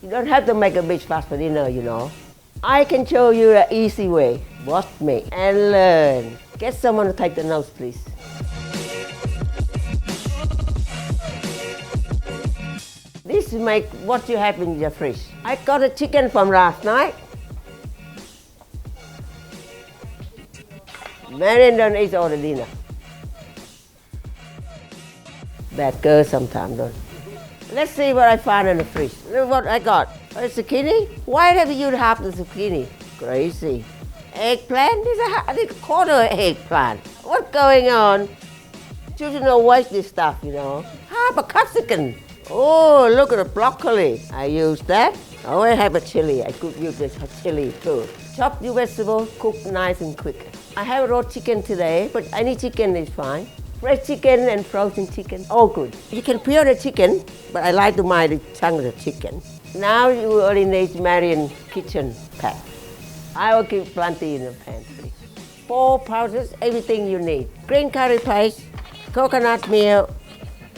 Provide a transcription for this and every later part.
You don't have to make a big fuss for dinner, you know. I can show you the easy way. Watch me and learn. Get someone to take the notes, please. This is what you have in your fridge. I got a chicken from last night. Marion don't eat all the dinner. Bad girl sometimes, don't. Let's see what I found in the fridge. Look what I got. A zucchini? Why have you half the zucchini? Crazy. Eggplant? This is a quarter eggplant. What's going on? Children don't waste this stuff, you know. Half a capsicum. Oh, look at the broccoli. I use that. I always have a chili. I could use this chili too. Chop your vegetables, cook nice and quick. I have raw chicken today, but any chicken is fine. Fresh chicken and frozen chicken, all good. You can peel the chicken, but I like to buy the chunk of the chicken. Now you only need Marion kitchen pack. I will keep plenty in the pantry. 4 pouches, everything you need. Green curry paste, coconut milk,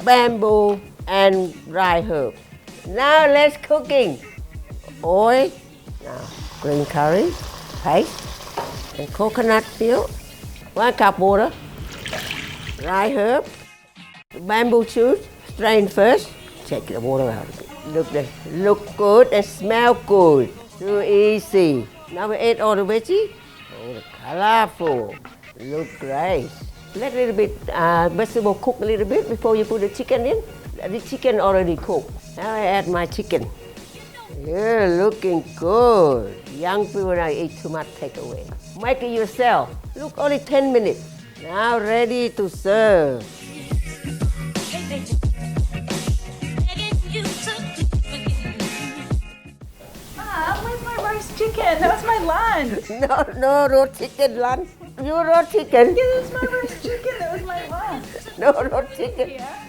bamboo, and dry herb. Now let's cooking. Oil, now green curry paste, and coconut milk, 1 cup water, dry herb, bamboo shoots, strain first. Check the water out a bit. Look good and smell good. Too easy. Now we add all the veggies. Oh, colorful. Look great. Let a little bit vegetable cook a little bit before you put the chicken in. The chicken already cooked. Now I add my chicken. Yeah, looking good. Young people don't eat too much takeaway. Make it yourself. Look, only 10 minutes. Now ready to serve. Where's my roast chicken? That was my lunch. No roast chicken lunch. You roast chicken. Yeah, that was my roast chicken. That was my lunch. No roast chicken. Yeah.